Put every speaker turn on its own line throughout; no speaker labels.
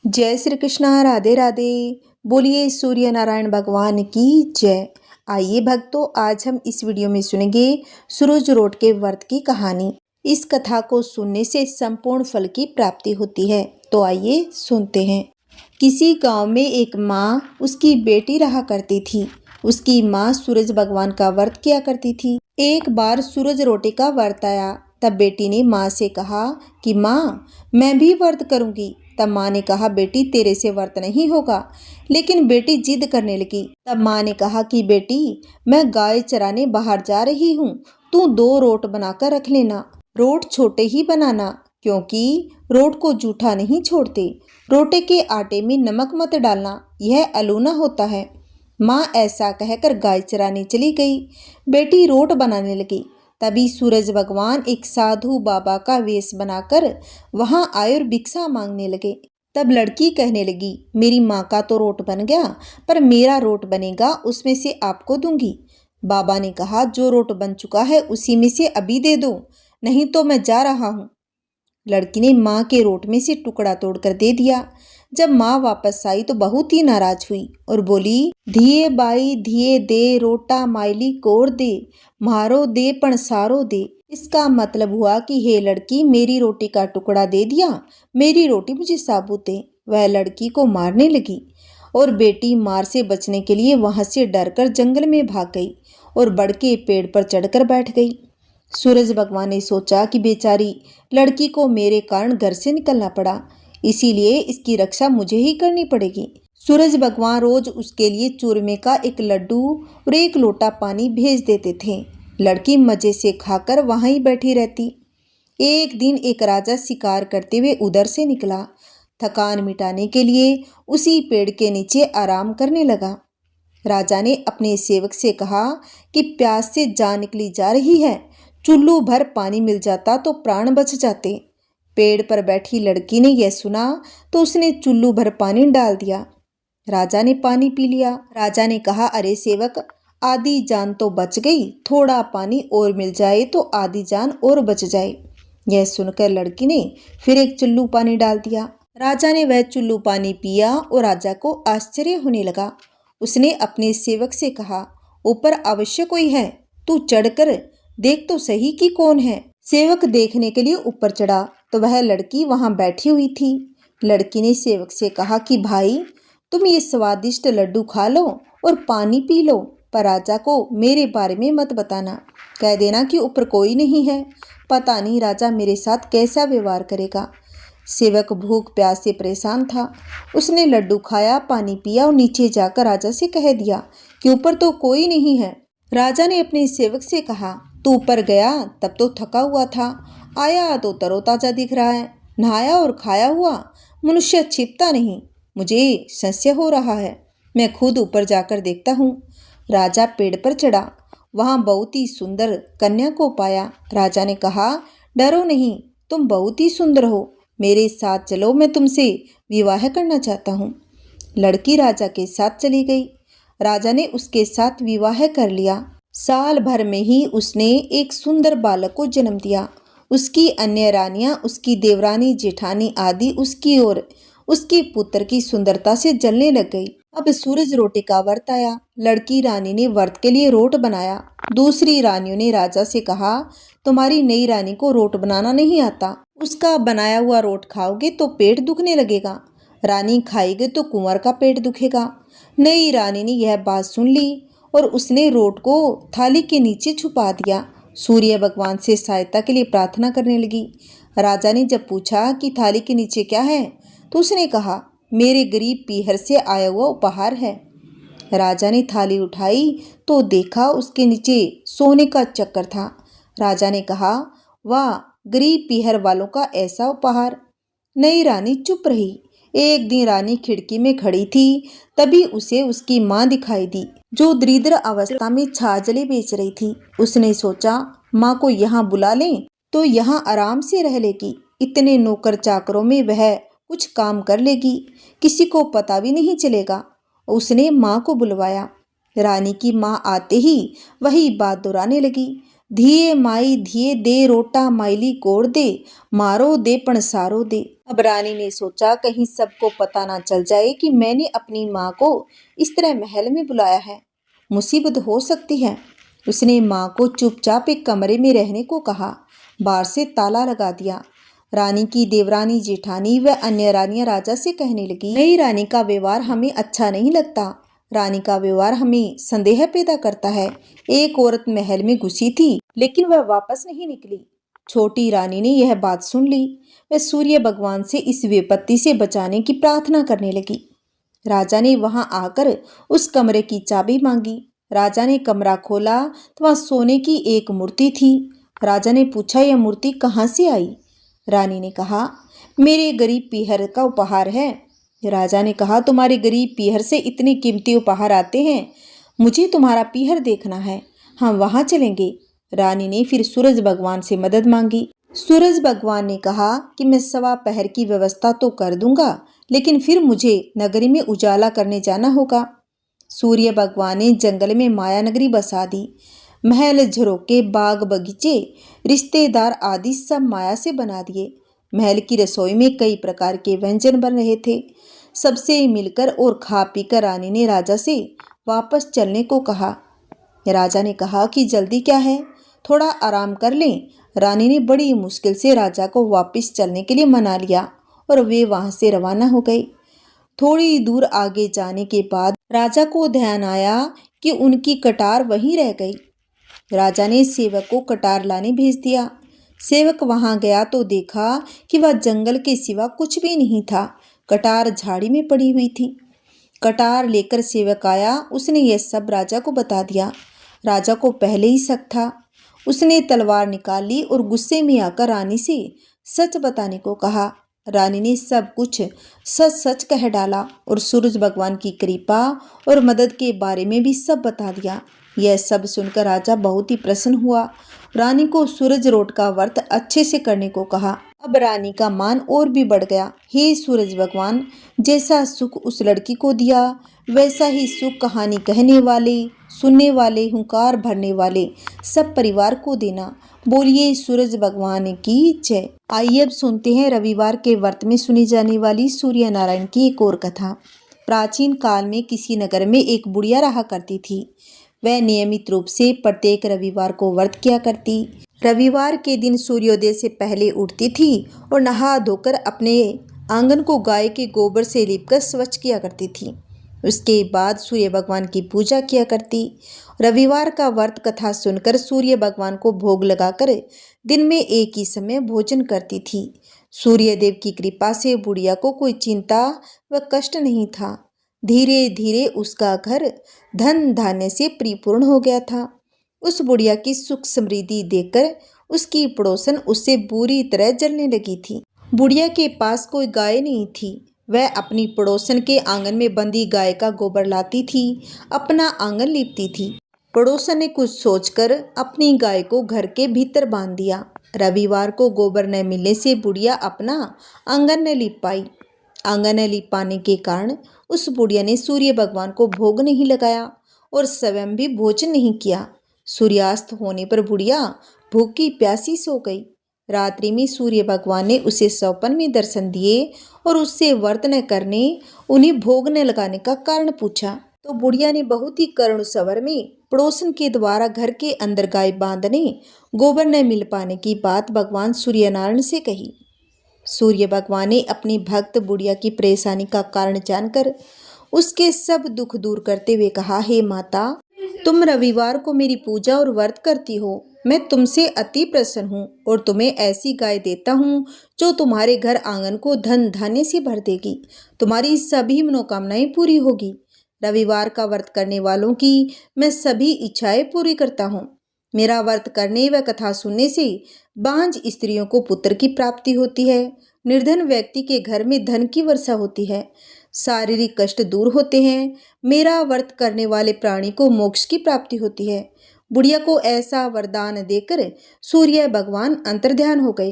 जय श्री कृष्णा, राधे राधे। बोलिए सूर्य नारायण भगवान की जय। आइए भक्तों, आज हम इस वीडियो में सुनेंगे सूरज रोट के व्रत की कहानी। इस कथा को सुनने से संपूर्ण फल की प्राप्ति होती है। तो आइए सुनते हैं। किसी गांव में एक माँ उसकी बेटी रहा करती थी। उसकी माँ सूरज भगवान का व्रत किया करती थी। एक बार सूरज रोटी का व्रत आया। तब बेटी ने माँ से कहा कि माँ, मैं भी व्रत करूंगी। तब माँ ने कहा, बेटी तेरे से व्रत नहीं होगा। लेकिन बेटी जिद करने लगी। तब माँ ने कहा कि बेटी, मैं गाय चराने बाहर जा रही हूँ, तू 2 रोट बनाकर रख लेना। रोट छोटे ही बनाना, क्योंकि रोट को जूठा नहीं छोड़ते। रोटे के आटे में नमक मत डालना, यह अलूना होता है। माँ ऐसा कहकर गाय चराने चली गई। बेटी रोट बनाने लगी। तभी सूरज भगवान एक साधु बाबा का वेश बनाकर वहां आए और भिक्षा मांगने लगे। तब लड़की कहने लगी, मेरी माँ का तो रोट बन गया, पर मेरा रोट बनेगा, उसमें से आपको दूंगी। बाबा ने कहा, जो रोट बन चुका है उसी में से अभी दे दो, नहीं तो मैं जा रहा हूँ। लड़की ने माँ के रोट में से टुकड़ा तोड़कर दे दिया। जब माँ वापस आई तो बहुत ही नाराज हुई और बोली, धिये बाई धिये दे, रोटा माइली कोर दे, मारो दे पण सारो दे। इसका मतलब हुआ कि हे लड़की, मेरी रोटी का टुकड़ा दे दिया, मेरी रोटी मुझे साबुत दे। वह लड़की को मारने लगी और बेटी मार से बचने के लिए वहां से डरकर जंगल में भाग गई और बड़ के पेड़ पर चढ़कर बैठ गई। सूरज भगवान ने सोचा कि बेचारी लड़की को मेरे कारण घर से निकलना पड़ा, इसीलिए इसकी रक्षा मुझे ही करनी पड़ेगी। सूरज भगवान रोज उसके लिए चूरमे का एक लड्डू और 1 लोटा पानी भेज देते थे। लड़की मजे से खाकर वहां ही बैठी रहती। एक दिन एक राजा शिकार करते हुए उधर से निकला। थकान मिटाने के लिए उसी पेड़ के नीचे आराम करने लगा। राजा ने अपने सेवक से कहा कि प्यास से जान निकली जा रही है, चुल्लू भर पानी मिल जाता तो प्राण बच जाते। पेड़ पर बैठी लड़की ने यह सुना तो उसने चुल्लू भर पानी डाल दिया। राजा ने पानी पी लिया। राजा ने कहा, अरे सेवक, आधी जान तो बच गई, थोड़ा पानी और मिल जाए तो आधी जान और बच जाए। यह सुनकर लड़की ने फिर एक चुल्लू पानी डाल दिया। राजा ने वह चुल्लू पानी पिया और राजा को आश्चर्य होने लगा। उसने अपने सेवक से कहा, ऊपर अवश्य कोई है, तू चढ़कर देख तो सही कि कौन है। सेवक देखने के लिए ऊपर चढ़ा तो वह लड़की वहां बैठी हुई थी। लड़की ने सेवक से कहा कि भाई, तुम ये स्वादिष्ट लड्डू खा लो और पानी पी लो, पर राजा को मेरे बारे में मत बताना। कह देना कि ऊपर कोई नहीं है, पता नहीं राजा मेरे साथ कैसा व्यवहार करेगा। सेवक भूख प्यास से परेशान था। उसने लड्डू खाया, पानी पिया और नीचे जाकर राजा से कह दिया कि ऊपर तो कोई नहीं है। राजा ने अपने सेवक से कहा, तू ऊपर गया तब तो थका हुआ था, आया तो तरोताजा दिख रहा है। नहाया और खाया हुआ मनुष्य छिपता नहीं। मुझे संशय हो रहा है, मैं खुद ऊपर जाकर देखता हूँ। राजा पेड़ पर चढ़ा। वहां बहुत ही सुंदर कन्या को पाया। राजा ने कहा, डरो नहीं, तुम बहुत ही सुंदर हो, मेरे साथ चलो, मैं तुमसे विवाह करना चाहता हूँ। लड़की राजा के साथ चली गई। राजा ने उसके साथ विवाह कर लिया। साल भर में ही उसने एक सुंदर बालक को जन्म दिया। उसकी अन्य रानियां, उसकी देवरानी जेठानी आदि उसकी और उसके पुत्र की सुंदरता से जलने लग गई। अब सूरज रोटी का व्रत आया। लड़की रानी ने व्रत के लिए रोट बनाया। दूसरी रानियों ने राजा से कहा, तुम्हारी नई रानी को रोट बनाना नहीं आता, उसका बनाया हुआ रोट खाओगे तो पेट दुखने लगेगा, रानी खाएगी तो कुंवर का पेट दुखेगा। नई रानी ने यह बात सुन ली और उसने रोट को थाली के नीचे छुपा दिया। सूर्य भगवान से सहायता के लिए प्रार्थना करने लगी। राजा ने जब पूछा कि थाली के नीचे क्या है, तो उसने कहा, मेरे गरीब पीहर से आया हुआ उपहार है। राजा ने थाली उठाई तो देखा उसके नीचे सोने का चक्कर था। राजा ने कहा, वाह, गरीब पीहर वालों का ऐसा उपहार। नई रानी चुप रही। एक दिन रानी खिड़की में खड़ी थी, तभी उसे उसकी माँ दिखाई दी, जो दरिद्र अवस्था में छाजले बेच रही थी। उसने सोचा, माँ को यहाँ बुला लें तो यहाँ आराम से रह लेगी, इतने नौकर चाकरों में वह कुछ काम कर लेगी, किसी को पता भी नहीं चलेगा। उसने माँ को बुलवाया। रानी की माँ आते ही वही बात दोहराने लगी। धिये माई धिये दे रोटा माइली कोड़ दे, मारो दे पणसारो दे। अब रानी ने सोचा कहीं सबको पता ना चल जाए कि मैंने अपनी माँ को इस तरह महल में बुलाया है, मुसीबत हो सकती है। उसने माँ को चुपचाप एक कमरे में रहने को कहा, बाहर से ताला लगा दिया। रानी की देवरानी जेठानी व अन्य रानियां राजा से कहने लगी, नई रानी का व्यवहार हमें अच्छा नहीं लगता। रानी का व्यवहार हमें संदेह पैदा करता है। एक औरत महल में घुसी थी लेकिन वह वापस नहीं निकली। छोटी रानी ने यह बात सुन ली। वह सूर्य भगवान से इस विपत्ति से बचाने की प्रार्थना करने लगी। राजा ने वहां आकर उस कमरे की चाबी मांगी। राजा ने कमरा खोला तो वहां सोने की एक मूर्ति थी। राजा ने पूछा, यह मूर्ति कहाँ से आई? रानी ने कहा, मेरे गरीब पीहर का उपहार है। राजा ने कहा, तुम्हारे गरीब पीहर से इतने कीमती उपहार आते हैं, मुझे तुम्हारा पीहर देखना है, हम वहां चलेंगे। रानी ने फिर सूरज भगवान से मदद मांगी। सूरज भगवान ने कहा कि मैं सवा पहर की व्यवस्था तो कर दूंगा, लेकिन फिर मुझे नगरी में उजाला करने जाना होगा। सूर्य भगवान ने जंगल में माया नगरी बसा दी। महल, झरोके, बाग बगीचे, रिश्तेदार आदि सब माया से बना दिए। महल की रसोई में कई प्रकार के व्यंजन बन रहे थे। सबसे मिलकर और खा पीकर रानी ने राजा से वापस चलने को कहा। राजा ने कहा कि जल्दी क्या है, थोड़ा आराम कर लें। रानी ने बड़ी मुश्किल से राजा को वापस चलने के लिए मना लिया और वे वहां से रवाना हो गए। थोड़ी दूर आगे जाने के बाद राजा को ध्यान आया कि उनकी कटार वहीं रह गई। राजा ने सेवक को कटार लाने भेज दिया। सेवक वहां गया तो देखा कि वह जंगल के सिवा कुछ भी नहीं था। कटार झाड़ी में पड़ी हुई थी। कटार लेकर सेवक आया। उसने यह सब राजा को बता दिया। राजा को पहले ही शक था। उसने तलवार निकाल ली और गुस्से में आकर रानी से सच बताने को कहा। रानी ने सब कुछ सच सच कह डाला और सूरज भगवान की कृपा और मदद के बारे में भी सब बता दिया। यह सब सुनकर राजा बहुत ही प्रसन्न हुआ। रानी को सूरज रोट का व्रत अच्छे से करने को कहा। अब रानी का मान और भी बढ़ गया। हे सूरज भगवान, जैसा सुख उस लड़की को दिया वैसा ही सुख कहानी कहने वाले, सुनने वाले, हुंकार भरने वाले सब परिवार को देना। बोलिए सूरज भगवान की जय। आइए अब सुनते हैं रविवार के व्रत में सुनी जाने वाली सूर्य नारायण की एक और कथा। प्राचीन काल में किसी नगर में एक बुढ़िया रहा करती थी। वह नियमित रूप से प्रत्येक रविवार को व्रत किया करती। रविवार के दिन सूर्योदय से पहले उठती थी और नहा धोकर अपने आंगन को गाय के गोबर से लीपकर स्वच्छ किया करती थी। उसके बाद सूर्य भगवान की पूजा किया करती। रविवार का व्रत कथा सुनकर सूर्य भगवान को भोग लगाकर दिन में एक ही समय भोजन करती थी। सूर्य देव की कृपा से बुढ़िया को कोई चिंता व कष्ट नहीं था। धीरे धीरे उसका घर धन धान्य से परिपूर्ण हो गया था। उस बुढ़िया की सुख समृद्धि देखकर उसकी पड़ोसन उससे बुरी तरह जलने लगी थी। बुढ़िया के पास कोई गाय नहीं थी। वह अपनी पड़ोसन के आंगन में बंधी गाय का गोबर लाती थी, अपना आंगन लीपती थी। पड़ोसन ने कुछ सोचकर अपनी गाय को घर के भीतर बांध दिया। रविवार को गोबर न मिलने से बुढ़िया अपना आंगन न लीप पाई। आंगन न लीप पाने के कारण उस बुढ़िया ने सूर्य भगवान को भोग नहीं लगाया और स्वयं भी भोजन नहीं किया। सूर्यास्त होने पर बुढ़िया भूखी प्यासी सो गई। रात्रि में सूर्य भगवान ने उसे सपन में दर्शन दिए और उससे व्रत न करने, उन्हें भोग न लगाने का कारण पूछा। तो बुढ़िया ने बहुत ही करुण स्वर में पड़ोसन के द्वारा घर के अंदर गाय बांधने, गोबर न मिल पाने की बात भगवान सूर्यनारायण से कही। सूर्य भगवान ने अपनी भक्त बुढ़िया की परेशानी का कारण जानकर उसके सब दुख दूर करते हुए कहा, हे माता, तुम रविवार को मेरी पूजा और व्रत करती हो। मैं तुमसे अति प्रसन्न हूँ और तुम्हें ऐसी गाय देता हूँ जो तुम्हारे घर आंगन को धन धान्य से भर देगी। तुम्हारी सभी मनोकामनाएं पूरी होगी। रविवार का व्रत करने वालों की मैं सभी इच्छाएं पूरी करता हूँ। मेरा व्रत करने व कथा सुनने से बांझ स्त्रियों को पुत्र की प्राप्ति होती है। निर्धन व्यक्ति के घर में धन की वर्षा होती है। शारीरिक कष्ट दूर होते हैं। मेरा व्रत करने वाले प्राणी को मोक्ष की प्राप्ति होती है। बुढ़िया को ऐसा वरदान देकर सूर्य भगवान अंतर्ध्यान हो गए।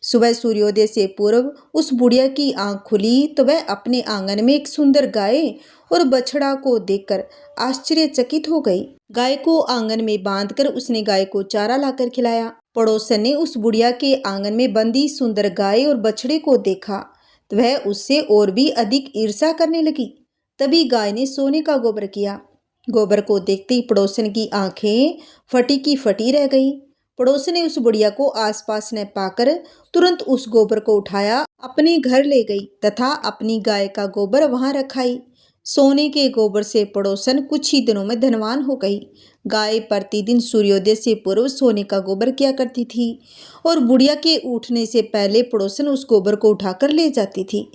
सुबह सूर्योदय से पूर्व उस बुढ़िया की आंख खुली तो वह अपने आंगन में एक सुंदर गाय और बछड़ा को देखकर आश्चर्यचकित हो गई। गाय को आंगन में बांधकर उसने गाय को चारा लाकर खिलाया। पड़ोसन ने उस बुढ़िया के आंगन में बंधी सुंदर गाय और बछड़े को देखा तो वह उससे और भी अधिक ईर्ष्या करने लगी। तभी गाय ने सोने का गोबर किया। गोबर को देखते ही पड़ोसन की आंखें फटी की फटी रह गई। पड़ोसन ने उस बुढ़िया को आसपास न पाकर तुरंत उस गोबर को उठाया, अपने घर ले गई तथा अपनी गाय का गोबर वहां रखाई। सोने के गोबर से पड़ोसन कुछ ही दिनों में धनवान हो गई। गाय प्रतिदिन सूर्योदय से पूर्व सोने का गोबर किया करती थी और बुढ़िया के उठने से पहले पड़ोसन उस गोबर को उठाकर ले जाती थी।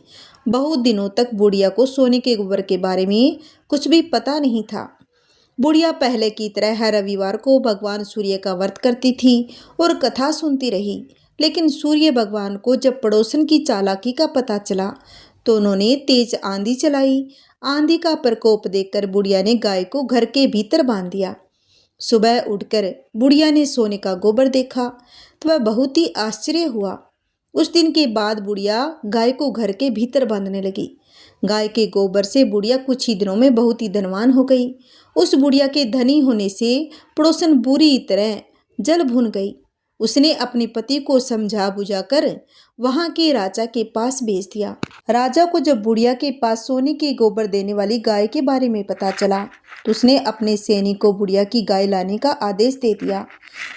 बहुत दिनों तक बुढ़िया को सोने के गोबर के बारे में कुछ भी पता नहीं था। बुढ़िया पहले की तरह हर रविवार को भगवान सूर्य का व्रत करती थी और कथा सुनती रही। लेकिन सूर्य भगवान को जब पड़ोसन की चालाकी का पता चला तो उन्होंने तेज आंधी चलाई। आंधी का प्रकोप देखकर बुढ़िया ने गाय को घर के भीतर बांध दिया। सुबह उठकर बुढ़िया ने सोने का गोबर देखा तो वह बहुत ही आश्चर्य हुआ। उस दिन के बाद बुढ़िया गाय को घर के भीतर बांधने लगी। गाय के गोबर से बुढ़िया कुछ ही दिनों में बहुत ही धनवान हो गई। उस बुढ़िया के धनी होने से पड़ोसन बुरी तरह जल भुन गई। उसने अपने पति को समझा बुझाकर वहां के राजा के पास भेज दिया। राजा को जब बुढ़िया के पास सोने के गोबर देने वाली गाय के बारे में पता चला तो उसने अपने सैनिक को बुढ़िया की गाय लाने का आदेश दे दिया।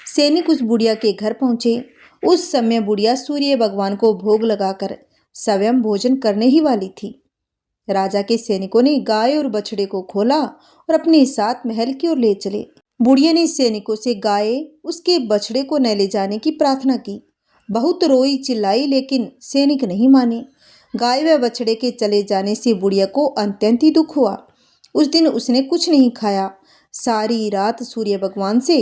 सैनिक उस बुढ़िया के घर पहुंचे। उस समय बुढ़िया सूर्य भगवान को भोग लगाकर स्वयं भोजन करने ही वाली थी। राजा के सैनिकों ने गाय और बछड़े को खोला और अपने साथ महल की ओर ले चले। बुढ़िया ने सैनिकों से गाय उसके बछड़े को न ले जाने की प्रार्थना की। बहुत रोई चिल्लाई लेकिन सैनिक नहीं माने। गाय व बछड़े के चले जाने से बुढ़िया को अत्यंत ही दुख हुआ। उस दिन उसने कुछ नहीं खाया। सारी रात सूर्य भगवान से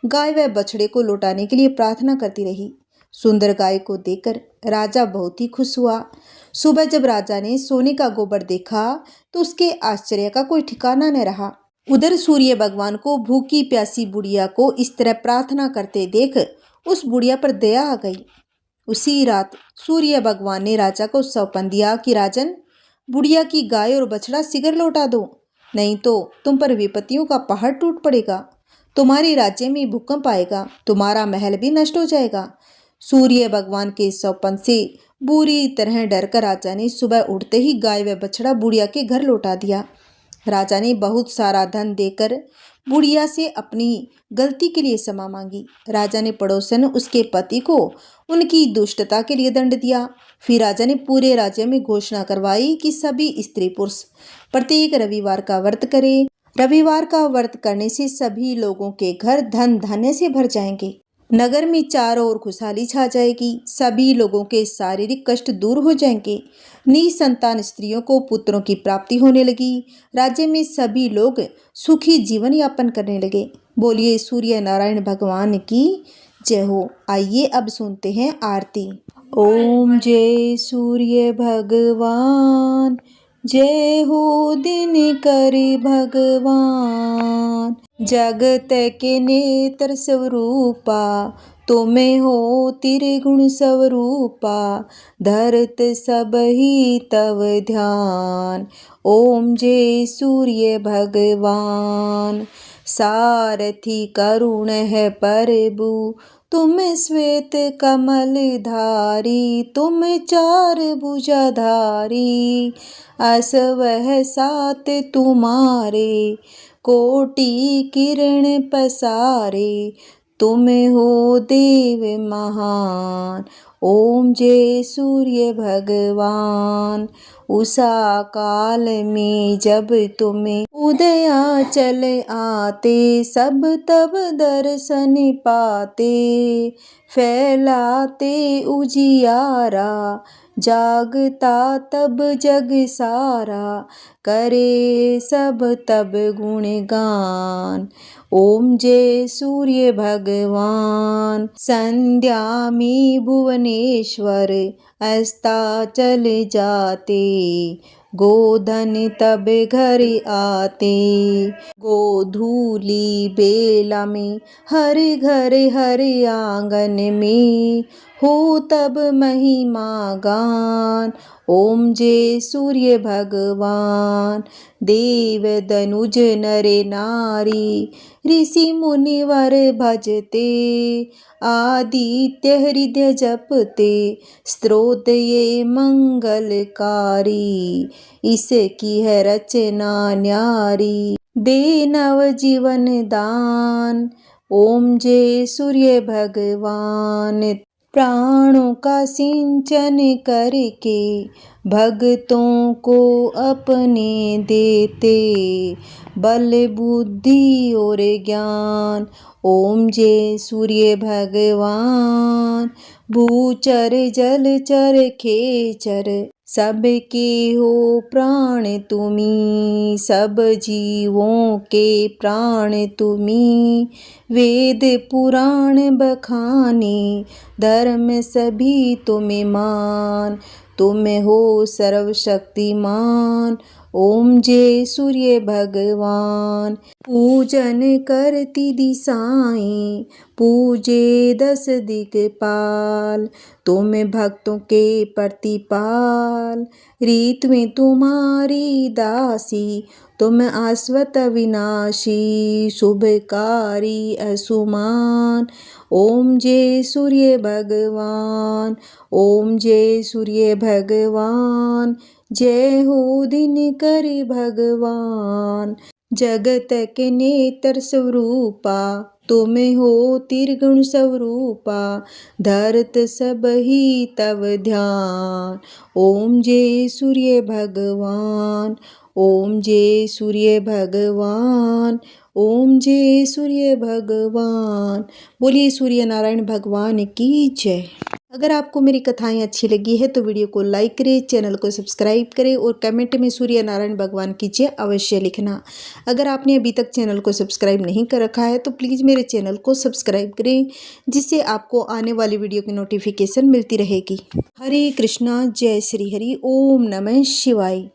गाय व बछड़े को लौटाने के लिए प्रार्थना करती रही। सुंदर गाय को देखकर राजा बहुत ही खुश हुआ। सुबह जब राजा ने सोने का गोबर देखा तो उसके आश्चर्य का कोई ठिकाना न रहा। उधर सूर्य भगवान को भूखी प्यासी बुढ़िया को इस तरह प्रार्थना करते देख उस बुढ़िया पर दया आ गई। उसी रात सूर्य भगवान ने राजा को सौंपन दिया कि राजन, बुढ़िया की गाय और बछड़ा शीघ्र लौटा दो, नहीं तो तुम पर विपत्तियों का पहाड़ टूट पड़ेगा। तुम्हारे राज्य में भूकंप आएगा, तुम्हारा महल भी नष्ट हो जाएगा। सूर्य भगवान के सौंपन से बुरी तरह डरकर राजा ने सुबह उठते ही गाय व बछड़ा बुढ़िया के घर लौटा दिया। राजा ने बहुत सारा धन देकर बुढ़िया से अपनी गलती के लिए क्षमा मांगी। राजा ने पड़ोसन उसके पति को उनकी दुष्टता के लिए दंड दिया। फिर राजा ने पूरे राज्य में घोषणा करवाई कि सभी स्त्री पुरुष प्रत्येक रविवार का व्रत करें। रविवार का व्रत करने से सभी लोगों के घर धन धान्य से भर जाएंगे। नगर में चारों ओर खुशहाली छा जाएगी। सभी लोगों के शारीरिक कष्ट दूर हो जाएंगे। निसंतान स्त्रियों को पुत्रों की प्राप्ति होने लगी। राज्य में सभी लोग सुखी जीवन यापन करने लगे। बोलिए सूर्य नारायण भगवान की जय हो। आइए अब सुनते हैं आरती। ओम जय सूर्य भगवान, जय हो दिन कर भगवान। जगत के नेत्र स्वरूपा, तुम्हें हो त्रिगुण स्वरूपा। धरत सब ही तव ध्यान, ओम जय सूर्य भगवान। सारथी करुण है प्रभु, तुम श्वेत कमल धारी। तुम चार भुजाधारी, असवह सात तुम्हारे। कोटि किरण पसारे, तुम हो देव महान। ओम जय सूर्य भगवान। उषा काल में जब तुम्हें उदया चल आते, सब तब दर्शन पाते। फैलाते उजियारा, जागता तब जग सारा। करे सब तब गुणगान, ओम जय सूर्य भगवान। संध्या में भुवनेश्वर अस्ताचल जाते, गोधन तब घर आते, गोधूली बेला में हर घर हर आंगन में हो तब महिमा गान। ओम जय सूर्य भगवान, देव दनुज नर नारी, ऋषि मुनिवर भजते, आदित्य हृदय जपते, स्त्रोत ये मंगलकारी, इसकी है रचना न्यारी, दे नव जीवन दान। ओम जय सूर्य भगवान, प्राणों का सिंचन करके भक्तों को अपने देते, बल बुद्धि और ज्ञान। ओम जय सूर्य भगवान, भूचर जलचर खेचर, सबके हो प्राण तुम्ही, सब जीवों के प्राण तुम्ही, वेद पुराण बखाने, धर्म सभी तुम्हें मान, तुम हो सर्वशक्तिमान। ओम जय सूर्य भगवान, पूजन करती दिशाएं, पूजे 10 दिक्पाल, तुम भक्तों के प्रतिपाल, रीत में तुम्हारी दासी, तुम आश्वत विनाशी, शुभकारी असुमान। ओम जय सूर्य भगवान, ओम जय सूर्य भगवान, जय हो दिनकर भगवान, जगत के नेत्र स्वरूपा, तुम हो त्रिगुण स्वरूपा, धरत सब ही तव ध्यान। ओम जय सूर्य भगवान, ओम जय सूर्य भगवान, ओम जय सूर्य भगवान। बोलिए सूर्य नारायण भगवान की जय। अगर आपको मेरी कथाएं अच्छी लगी है तो वीडियो को लाइक करें, चैनल को सब्सक्राइब करें और कमेंट में सूर्य नारायण भगवान की जय अवश्य लिखना। अगर आपने अभी तक चैनल को सब्सक्राइब नहीं कर रखा है तो प्लीज़ मेरे चैनल को सब्सक्राइब करें, जिससे आपको आने वाली वीडियो की नोटिफिकेशन मिलती रहेगी। हरे कृष्णा, जय श्री हरि, ओम नमः शिवाय।